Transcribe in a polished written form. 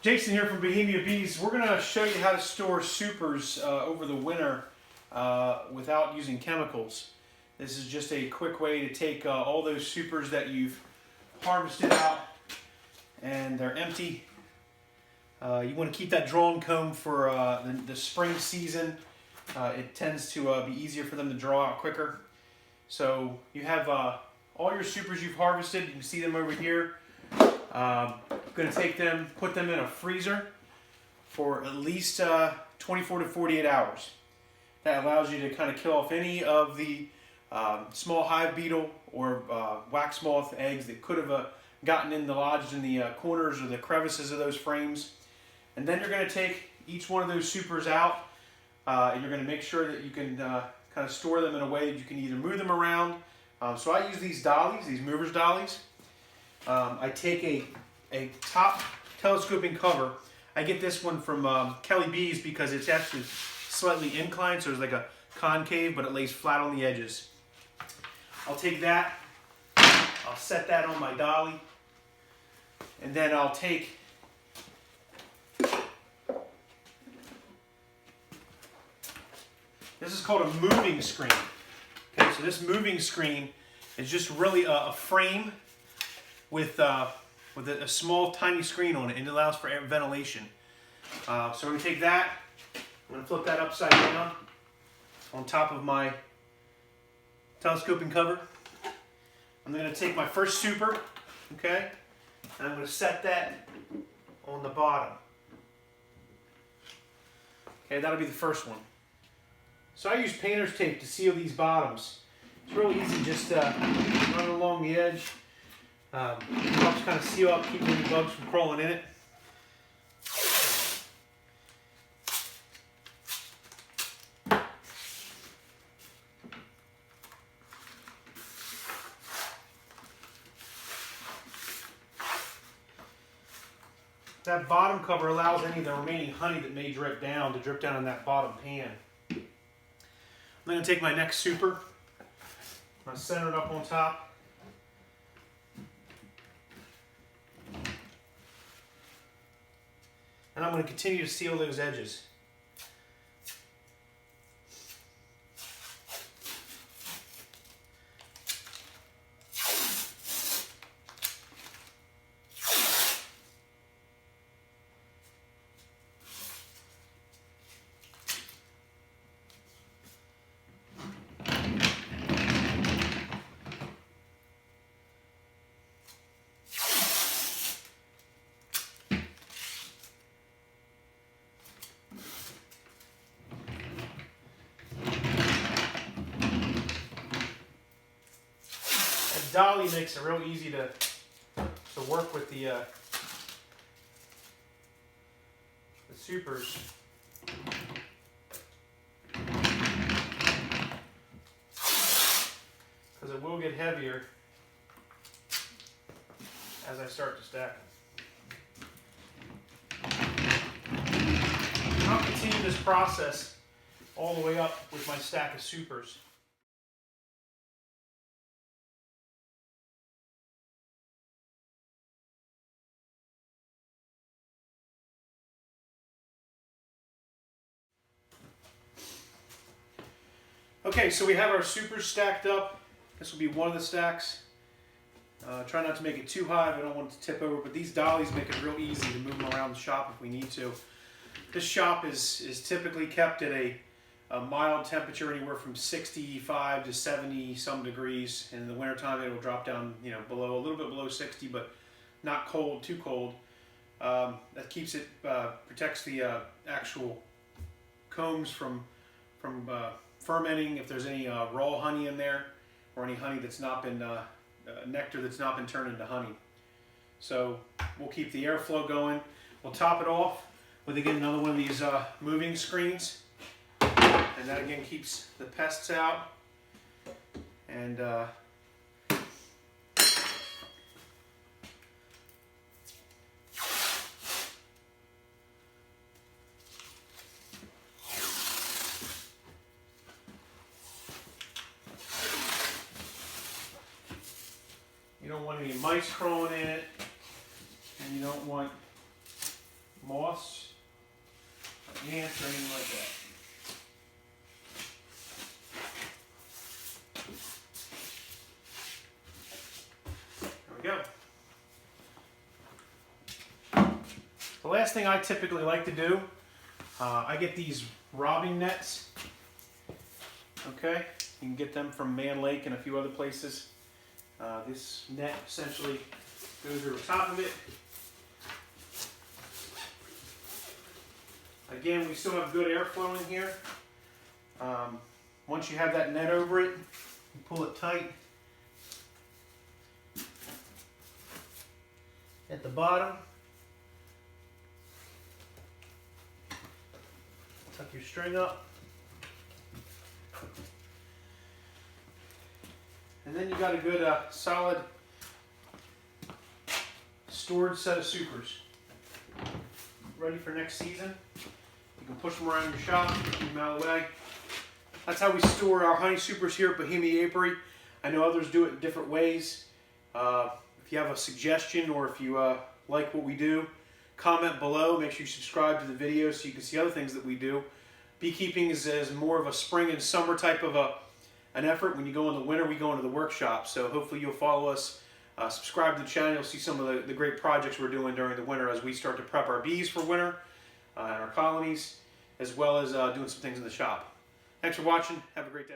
Jason here from Bohemia Bees. We're going to show you how to store supers over the winter without using chemicals. This is just a quick way to take all those supers that you've harvested out and they're empty. You want to keep that drawn comb for the spring season. It tends to be easier for them to draw out quicker. So you have all your supers you've harvested. You can see them over here. I'm going to take them, put them in a freezer for at least 24 to 48 hours. That allows you to kind of kill off any of the small hive beetle or wax moth eggs that could have gotten lodged in the corners or the crevices of those frames. And then you're going to take each one of those supers out and you're going to make sure that you can kind of store them in a way that you can either move them around. So I use these dollies, these movers dollies. I take a top telescoping cover. I get this one from Kelly Bees because it's actually slightly inclined, so it's like a concave, but it lays flat on the edges. I'll take that, I'll set that on my dolly, and then I'll take this is called a moving screen. Okay, so this moving screen is just really a frame with a small tiny screen on it, and it allows for air ventilation. So I'm going to take that, I'm going to flip that upside down on top of my telescoping cover. I'm going to take my first super, okay, and I'm going to set that on the bottom. Okay, that'll be the first one. So I use painter's tape to seal these bottoms. It's really easy, just run along the edge. It helps kind of seal up, keep any bugs from crawling in it. That bottom cover allows any of the remaining honey that may drip down to drip down in that bottom pan. I'm going to take my next super, I'm going to center it up on top. And I'm going to continue to seal those edges. Dolly makes it real easy to work with the supers. Because it will get heavier as I start to stack them. I'll continue this process all the way up with my stack of supers. Okay, so we have our supers stacked up. This will be one of the stacks. Try not to make it too high. I don't want it to tip over, but these dollies make it real easy to move them around the shop if we need to. This shop is typically kept at a mild temperature, anywhere from 65 to 70 some degrees. And in the wintertime, it will drop down, below, a little bit below 60, but not cold, too cold. That keeps it, protects the actual combs from fermenting if there's any raw honey in there, or any honey that's not been nectar that's not been turned into honey. So we'll keep the airflow going. We'll top it off with, again, another one of these moving screens, and that again keeps the pests out. And you don't want any mice crawling in it, and you don't want moths, ants, or anything like that. There we go. The last thing I typically like to do, I get these robbing nets. Okay, you can get them from Man Lake and a few other places. This net essentially goes over top of it. Again, we still have good airflow in here. Once you have that net over it, you pull it tight. At the bottom, tuck your string up. And then you got a good solid storage set of supers. Ready for next season. You can push them around your shop, keep them out of the way. That's how we store our honey supers here at Bohemia Apairy. I know others do it in different ways. If you have a suggestion or if you like what we do, comment below. Make sure you subscribe to the video so you can see other things that we do. Beekeeping is more of a spring and summer type of an effort. When you go in the winter, we go into the workshop. So hopefully you'll follow us. Subscribe to the channel. You'll see some of the great projects we're doing during the winter as we start to prep our bees for winter and our colonies, as well as doing some things in the shop. Thanks for watching. Have a great day.